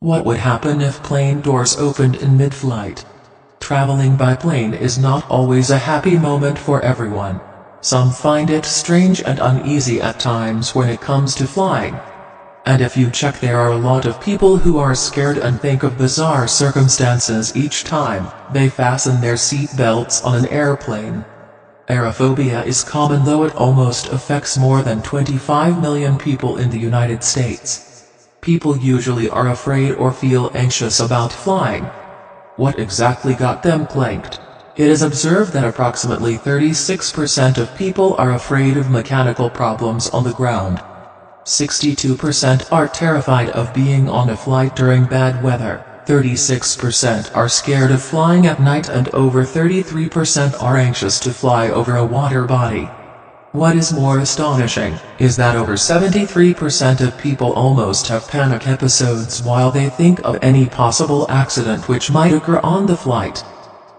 What would happen if plane doors opened in mid-flight? Traveling by plane is not always a happy moment for everyone. Some find it strange and uneasy at times when it comes to flying. And if you check, there are a lot of people who are scared and think of bizarre circumstances each time they fasten their seat belts on an airplane. Aerophobia is common, though it almost affects more than 25 million people in the United States. People usually are afraid or feel anxious about flying. What exactly got them clanked? It is observed that approximately 36% of people are afraid of mechanical problems on the ground. 62% are terrified of being on a flight during bad weather. 36% are scared of flying at night, and over 33% are anxious to fly over a water body. What is more astonishing is that over 73% of people almost have panic episodes while they think of any possible accident which might occur on the flight.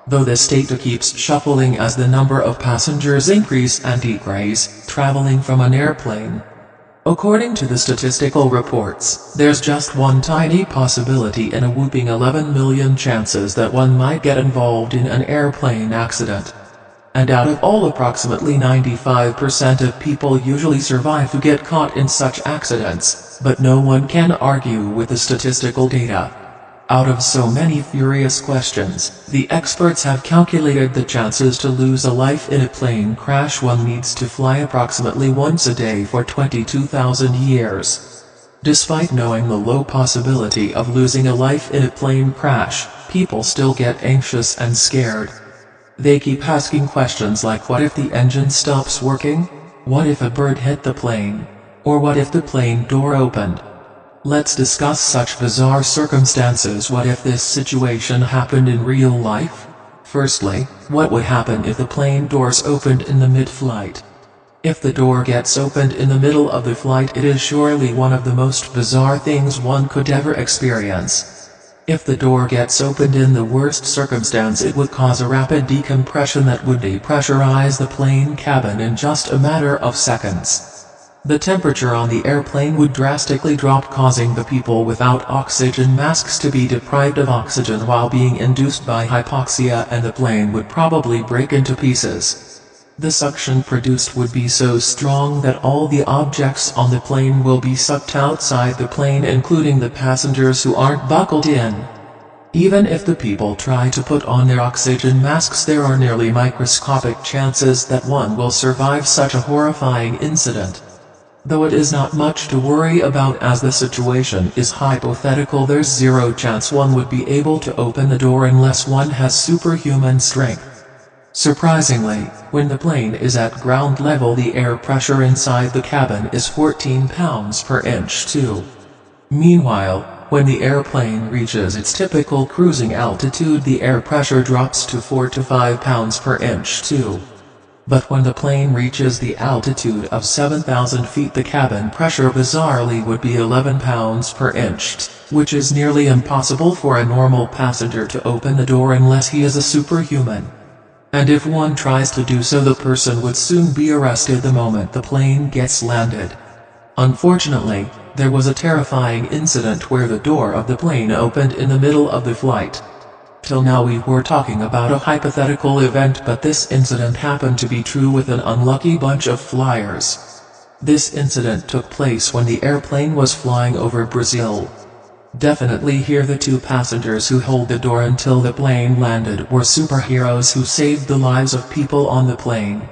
Though this data keeps shuffling as the number of passengers increase and decrease traveling from an airplane. According to the statistical reports, there's just one tiny possibility in a whopping 11 million chances that one might get involved in an airplane accident. And out of all, approximately 95% of people usually survive to get caught in such accidents, but no one can argue with the statistical data. Out of so many furious questions, the experts have calculated the chances to lose a life in a plane crash. One needs to fly approximately once a day for 22,000 years. Despite knowing the low possibility of losing a life in a plane crash, people still get anxious and scared. They keep asking questions like, what if the engine stops working? What if a bird hit the plane? Or what if the plane door opened? Let's discuss such bizarre circumstances. What if this situation happened in real life? Firstly, what would happen if the plane doors opened in the mid-flight? If the door gets opened in the middle of the flight, it is surely one of the most bizarre things one could ever experience. If the door gets opened in the worst circumstance, it would cause a rapid decompression that would depressurize the plane cabin in just a matter of seconds. The temperature on the airplane would drastically drop, causing the people without oxygen masks to be deprived of oxygen while being induced by hypoxia, and the plane would probably break into pieces. The suction produced would be so strong that all the objects on the plane will be sucked outside the plane, including the passengers who aren't buckled in. Even if the people try to put on their oxygen masks, there are nearly microscopic chances that one will survive such a horrifying incident. Though it is not much to worry about, as the situation is hypothetical, there's zero chance one would be able to open the door unless one has superhuman strength. Surprisingly, when the plane is at ground level, the air pressure inside the cabin is 14 pounds per inch too. Meanwhile, when the airplane reaches its typical cruising altitude, the air pressure drops to 4 to 5 pounds per inch too. But when the plane reaches the altitude of 7,000 feet, the cabin pressure bizarrely would be 11 pounds per inch, which is nearly impossible for a normal passenger to open the door unless he is a superhuman. And if one tries to do so, the person would soon be arrested the moment the plane gets landed. Unfortunately, there was a terrifying incident where the door of the plane opened in the middle of the flight. Till now we were talking about a hypothetical event, but this incident happened to be true with an unlucky bunch of flyers. This incident took place when the airplane was flying over Brazil. Definitely here, the two passengers who held the door until the plane landed were superheroes who saved the lives of people on the plane.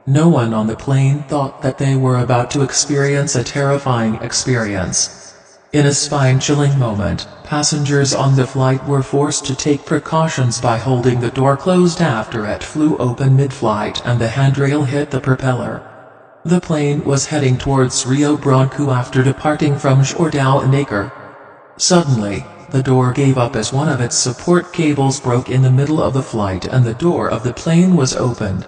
No one on the plane thought that they were about to experience a terrifying experience. In a spine-chilling moment, passengers on the flight were forced to take precautions by holding the door closed after it flew open mid-flight and the handrail hit the propeller. The plane was heading towards Rio Branco after departing from Jordão. Suddenly, the door gave up as one of its support cables broke in the middle of the flight and the door of the plane was opened.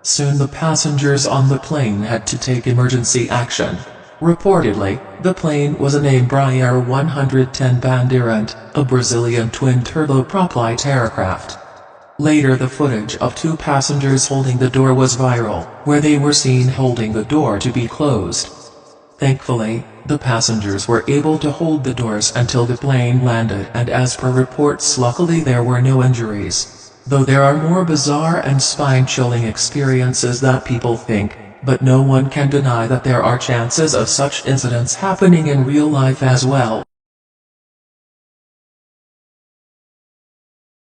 Soon the passengers on the plane had to take emergency action. Reportedly, the plane was an Embraer 110 Bandeirante, a Brazilian twin-turbo prop-light aircraft. Later, the footage of two passengers holding the door was viral, where they were seen holding the door to be closed. Thankfully, the passengers were able to hold the doors until the plane landed, and as per reports, luckily there were no injuries. Though there are more bizarre and spine-chilling experiences that people think, but no one can deny that there are chances of such incidents happening in real life as well.